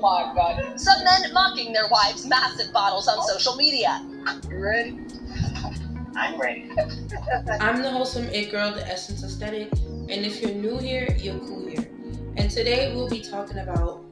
my god. Some men mocking their wives' massive bottles on social media. You ready? I'm ready. I'm the wholesome it girl, the essence aesthetic, and if you're new here, you're cool here. And today we'll be talking about,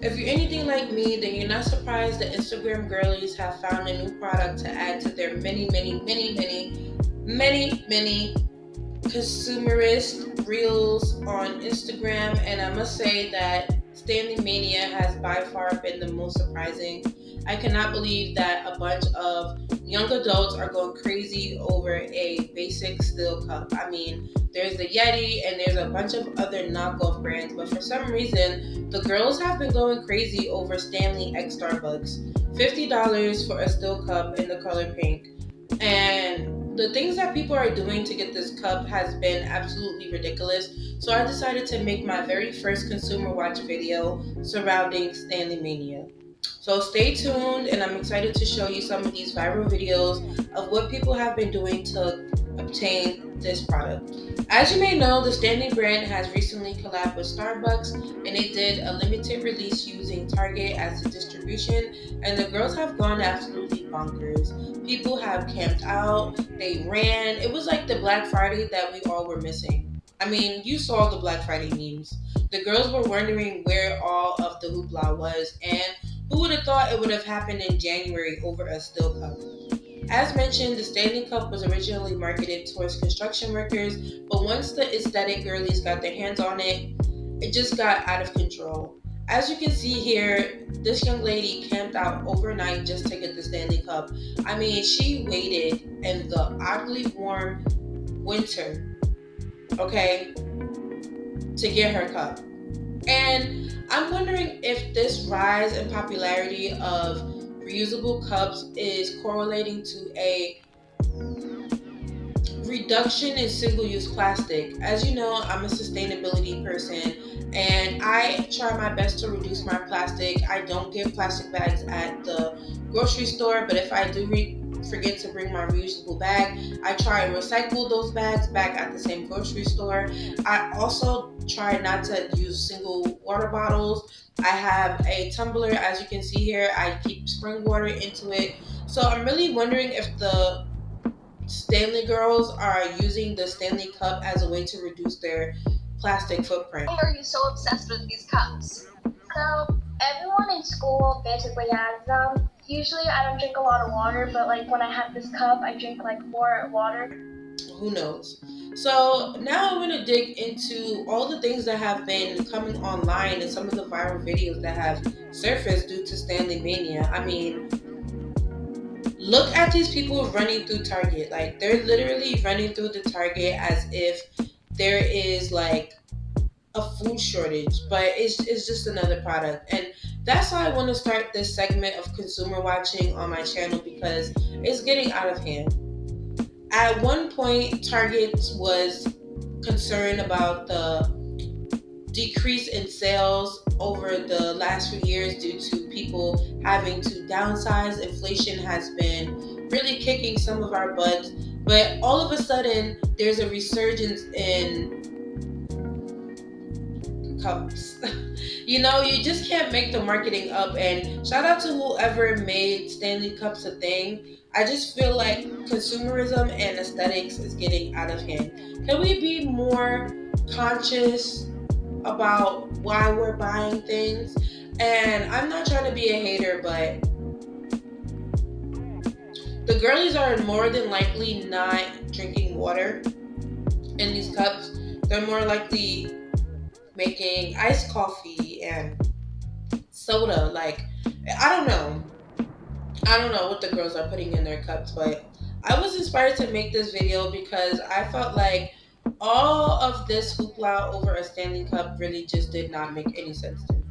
if you're anything like me, then you're not surprised that Instagram girlies have found a new product to add to their many consumerist reels on Instagram. And I must say that Stanley Mania has by far been the most surprising. I cannot believe that a bunch of young adults are going crazy over a basic steel cup. I mean, there's the Yeti and there's a bunch of other knockoff brands, but for some reason, the girls have been going crazy over Stanley X Starbucks. $50 for a steel cup in the color pink. And the things that people are doing to get this cup has been absolutely ridiculous. So I decided to make my very first consumer watch video surrounding Stanley Mania. So stay tuned, and I'm excited to show you some of these viral videos of what people have been doing to obtain this product. As you may know, the Stanley brand has recently collabed with Starbucks, and they did a limited release using Target as the distribution, and the girls have gone absolutely bonkers. People have camped out, they ran. It was like the Black Friday that we all were missing. I mean, you saw the Black Friday memes. The girls were wondering where all of the hoopla was, and who would have thought it would have happened in January over a steel cup? As mentioned, the Stanley Cup was originally marketed towards construction workers, but once the aesthetic girlies got their hands on it, it just got out of control. As you can see here, this young lady camped out overnight just to get the Stanley Cup. I mean, she waited in the oddly warm winter, okay, to get her cup. And I'm wondering if this rise in popularity of reusable cups is correlating to a reduction in single-use plastic. As you know, I'm a sustainability person and I try my best to reduce my plastic. I don't get plastic bags at the grocery store, but if I do forget to bring my reusable bag, I try and recycle those bags back at the same grocery store. I also try not to use single water bottles. I have a tumbler, as you can see here. I keep spring water into it. So I'm really wondering if the Stanley girls are using the Stanley Cup as a way to reduce their plastic footprint. Why are you so obsessed with these cups? So everyone in school basically has them. Usually I don't drink a lot of water, but like when I have this cup, I drink like more water. Who knows? So now I'm going to dig into all the things that have been coming online and some of the viral videos that have surfaced due to Stanley Mania. I mean, look at these people running through Target. Like, they're literally running through the Target as if there is like a food shortage, but it's just another product. And that's why I want to start this segment of consumer watching on my channel, because it's getting out of hand. At one point, Target was concerned about the decrease in sales over the last few years due to people having to downsize. Inflation has been really kicking some of our butts, but all of a sudden there's a resurgence in cups. You know, you just can't make the marketing up, and shout out to whoever made Stanley Cups a thing. I just feel like consumerism and aesthetics is getting out of hand. Can we be more conscious about why we're buying things? And I'm not trying to be a hater, but the girlies are more than likely not drinking water in these cups. They're more likely making iced coffee and soda. Like, I don't know. I don't know what the girls are putting in their cups, but I was inspired to make this video because I felt like all of this hoopla over a Stanley Cup really just did not make any sense to me.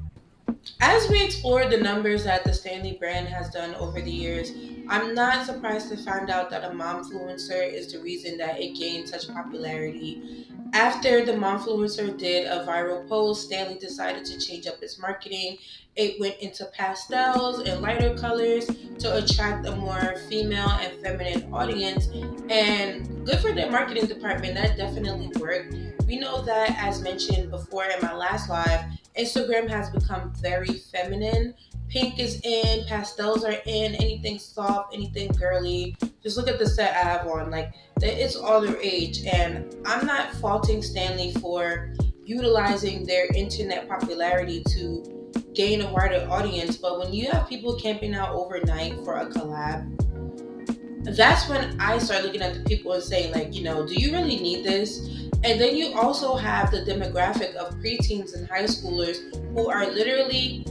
As we explore the numbers that the Stanley brand has done over the years, I'm not surprised to find out that a momfluencer is the reason that it gained such popularity. After the momfluencer did a viral post, Stanley decided to change up its marketing. It went into pastels and lighter colors to attract a more female and feminine audience. And good for their marketing department, that definitely worked. We know that, as mentioned before in my last live, Instagram has become very feminine. Pink is in, pastels are in, anything soft, anything girly. Just look at the set I have on. Like, it's all their age. And I'm not faulting Stanley for utilizing their internet popularity to gain a wider audience. But when you have people camping out overnight for a collab, that's when I start looking at the people and saying, like, do you really need this? And then you also have the demographic of preteens and high schoolers who are literally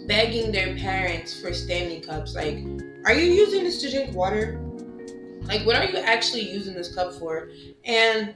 begging their parents for Stanley cups. Like, are you using this to drink water? Like, what are you actually using this cup for? And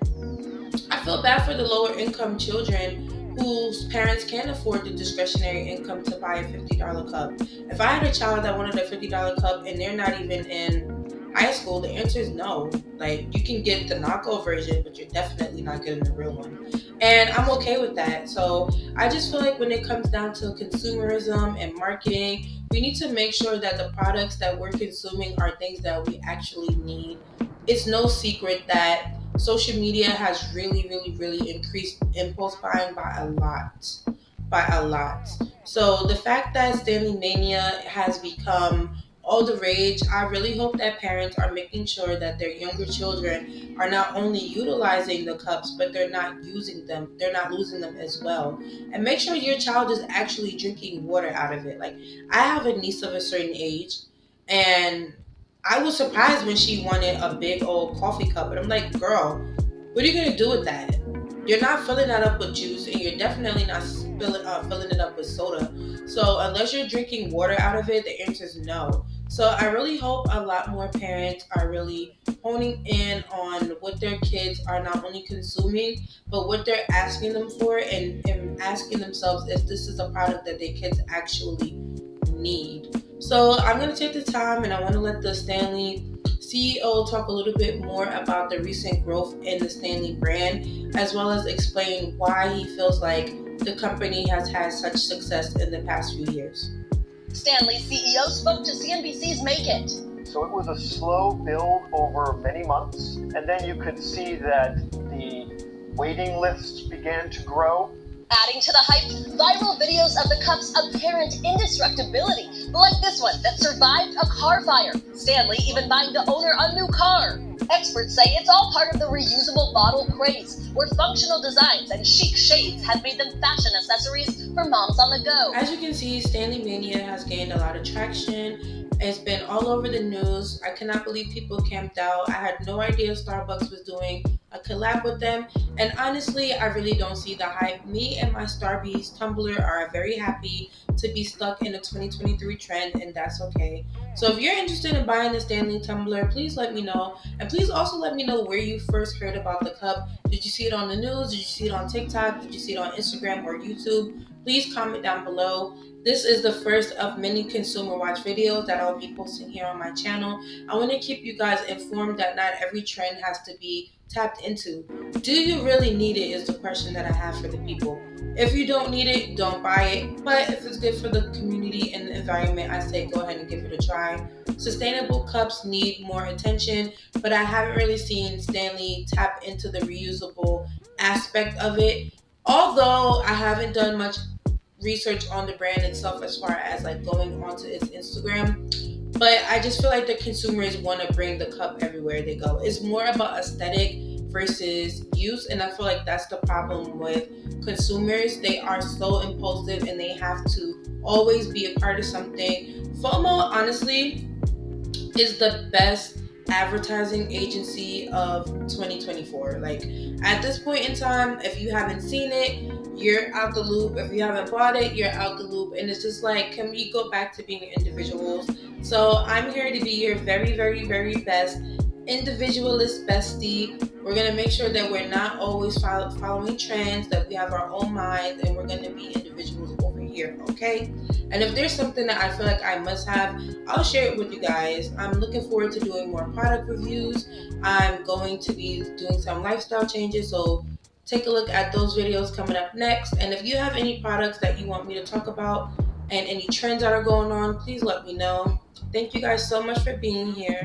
I feel bad for the lower income children whose parents can't afford the discretionary income to buy a $50 cup. If I had a child that wanted a $50 cup and they're not even in high school, the answer is no. Like, you can get the knockoff version, but you're definitely not getting the real one. And I'm okay with that. So I just feel like when it comes down to consumerism and marketing, we need to make sure that the products that we're consuming are things that we actually need. It's no secret that social media has really, really, really increased impulse buying by a lot. By a lot. So the fact that Stanley Mania has become all the rage, I really hope that parents are making sure that their younger children are not only utilizing the cups, but they're not using them. They're not losing them as well. And make sure your child is actually drinking water out of it. Like, I have a niece of a certain age, and I was surprised when she wanted a big old coffee cup. But I'm like, girl, what are you going to do with that? You're not filling that up with juice, and you're definitely not filling it up with soda. So unless you're drinking water out of it, the answer is no. So I really hope a lot more parents are really honing in on what their kids are not only consuming, but what they're asking them for, and asking themselves if this is a product that their kids actually need. So I'm going to take the time and I want to let the Stanley CEO talk a little bit more about the recent growth in the Stanley brand, as well as explain why he feels like the company has had such success in the past few years. Stanley CEO spoke to CNBC's Make It. So it was a slow build over many months, and then you could see that the waiting lists began to grow. Adding to the hype, viral videos of the cup's apparent indestructibility, like this one that survived a car fire. Stanley even buying the owner a new car. Experts say it's all part of the reusable bottle craze, where functional designs and chic shades have made them fashion accessories for moms on the go. As you can see, Stanley Mania has gained a lot of traction. It's been all over the news. I cannot believe people camped out. I had no idea Starbucks was doing a collab with them. And honestly, I really don't see the hype. Me and my Starbucks tumbler are very happy to be stuck in a 2023 trend, and that's okay. So if you're interested in buying the Stanley tumbler, please let me know. And please also let me know where you first heard about the cup. Did you see it on the news? Did you see it on TikTok? Did you see it on Instagram or YouTube? Please comment down below. This is the first of many consumer watch videos that I'll be posting here on my channel. I want to keep you guys informed that not every trend has to be tapped into. Do you really need it is the question that I have for the people. If you don't need it, don't buy it. But if it's good for the community and the environment, I say go ahead and give it a try. Sustainable cups need more attention, but I haven't really seen Stanley tap into the reusable aspect of it. Although I haven't done much research on the brand itself as far as like going onto its Instagram. But I just feel like the consumers want to bring the cup everywhere they go. It's more about aesthetic versus use, and I feel like that's the problem with consumers. They are so impulsive and they have to always be a part of something. FOMO, honestly, is the best advertising agency of 2024. Like, at this point in time, if you haven't seen it, you're out the loop. If you haven't bought it, you're out the loop. And it's just like, can we go back to being individuals? So I'm here to be your very, very, very best individualist bestie. We're going to make sure that we're not always following trends, that we have our own minds, and we're going to be individuals over here, okay? And if there's something that I feel like I must have, I'll share it with you guys. I'm looking forward to doing more product reviews. I'm going to be doing some lifestyle changes, so take a look at those videos coming up next. And if you have any products that you want me to talk about and any trends that are going on, please let me know. Thank you guys so much for being here.